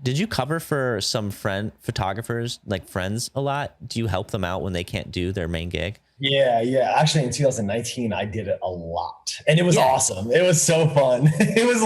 Did you cover for some friend photographers, like friends a lot? Do you help them out when they can't do their main gig? Yeah, yeah. Actually, in 2019, I did it a lot, and it was Yeah, awesome. It was so fun. It was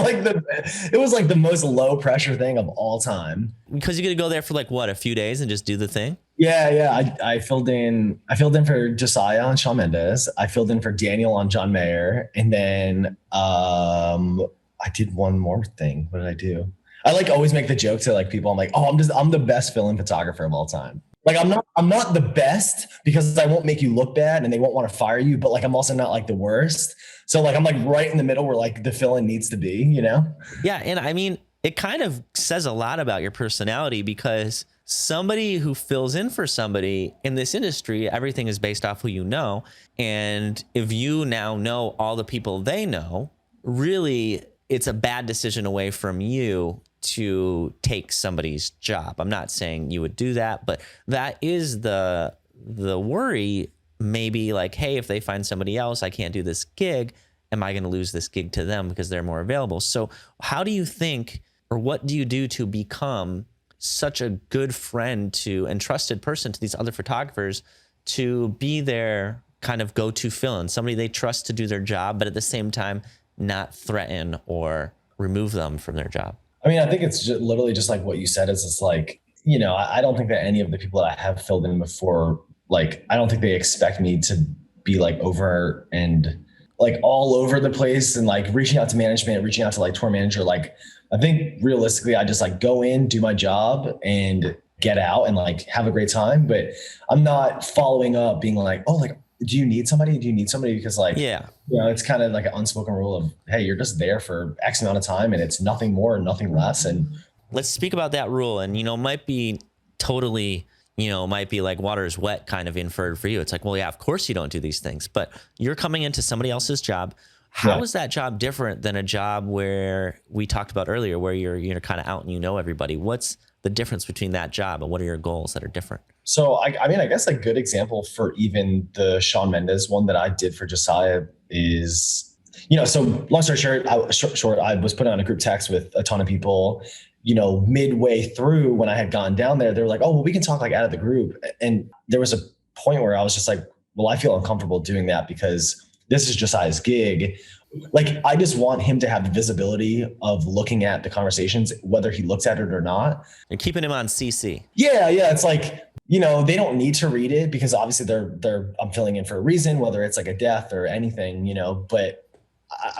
like the most low pressure thing of all time. because you get to go there for like what, a few days and just do the thing. Yeah, yeah. I filled in. I filled in for Josiah on Shawn Mendes. I filled in for Daniel on John Mayer, and then I did one more thing. What did I do? I like always make the joke to like people. I'm like, oh, I'm the best fill-in photographer of all time. Like I'm not the best because I won't make you look bad and they won't want to fire you, but like I'm also not like the worst. So like I'm like right in the middle where like the fill-in needs to be, you know? Yeah, and I mean, it kind of says a lot about your personality because somebody who fills in for somebody in this industry, everything is based off who you know. And if you now know all the people they know, really, it's a bad decision away from you to take somebody's job. I'm not saying you would do that, but that is the worry. Maybe like, hey, if they find somebody else, I can't do this gig. Am I going to lose this gig to them because they're more available? So how do you think, or what do you do to become such a good friend to and trusted person to these other photographers to be their kind of go-to fill-in, somebody they trust to do their job, but at the same time, not threaten or remove them from their job? I mean, I think it's just literally just like what you said is it's like, you know, I don't think that any of the people that I have filled in before, like, I don't think they expect me to be like over and like all over the place and like reaching out to management, reaching out to like tour manager. Like, I think realistically, I just like go in, do my job and get out and like have a great time. But I'm not following up being like, oh, like, do you need somebody? Do you need somebody? Because like, Yeah. you know, it's kind of like an unspoken rule of, hey, you're just there for X amount of time and it's nothing more and nothing less. And Let's speak about that rule. And, might be totally, might be like water is wet kind of inferred for you. It's like, well, yeah, of course you don't do these things, but you're coming into somebody else's job. How yeah. is that job different than a job where we talked about earlier, where you're kind of out and you know everybody? What's the difference between that job and what are your goals that are different? So I mean, I guess a good example for even the Shawn Mendes one that I did for Josiah is, so long story short, I was put on a group text with a ton of people, midway through when I had gone down there, they were like, oh, well, we can talk like out of the group. And there was a point where I was just like, well, I feel uncomfortable doing that because this is Josiah's gig. Like, I just want him to have the visibility of looking at the conversations, whether he looks at it or not. You're keeping him on CC. Yeah. It's like, they don't need to read it because obviously I'm filling in for a reason, whether it's like a death or anything, but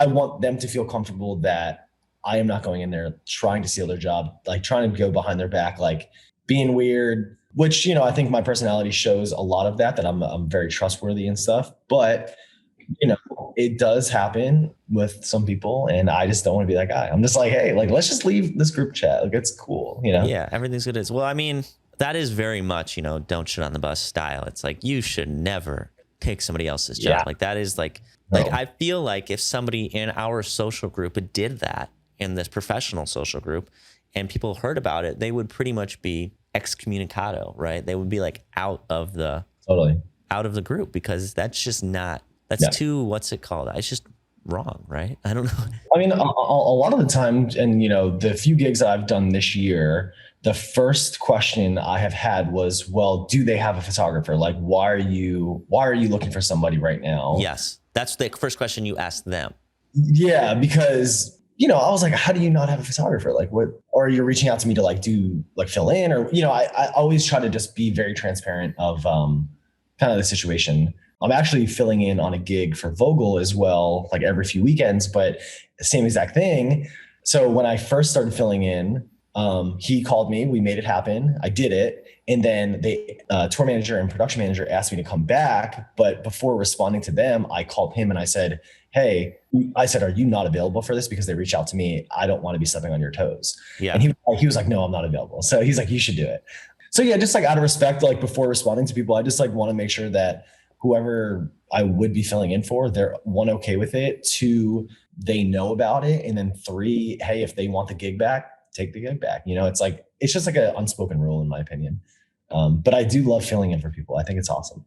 I want them to feel comfortable that I am not going in there trying to steal their job, like trying to go behind their back, like being weird, which, I think my personality shows a lot of that I'm very trustworthy and stuff, but it does happen with some people and I just don't want to be that guy. I'm just like, hey, like, let's just leave this group chat. Like, it's cool, Yeah, everything's good. Well, I mean, that is very much, don't shit on the bus style. It's like, you should never take somebody else's job. Yeah. Like that is like No. I feel like if somebody in our social group did that in this professional social group and people heard about it, they would pretty much be excommunicado, right? They would be like out of the group because that's just not, that's too, what's it called? It's just wrong, right? I don't know. I mean, a lot of the time, and the few gigs that I've done this year, the first question I have had was, well, do they have a photographer? Like, why are you looking for somebody right now? Yes. That's the first question you ask them. Yeah, because, I was like, how do you not have a photographer? Like, what, or you're reaching out to me to like do like fill in, or, I always try to just be very transparent of kind of the situation. I'm actually filling in on a gig for Vogel as well, like every few weekends, but same exact thing. So when I first started filling in, he called me, we made it happen. I did it. And then the tour manager and production manager asked me to come back. But before responding to them, I called him and I said, hey, are you not available for this? Because they reached out to me. I don't want to be stepping on your toes. Yeah. And he was like, no, I'm not available. So he's like, you should do it. So yeah, just like out of respect, like before responding to people, I just like want to make sure that whoever I would be filling in for, they're one, okay with it. Two, they know about it. And then three, hey, if they want the gig back, take the gig back. It's just like an unspoken rule in my opinion. But I do love filling in for people. I think it's awesome.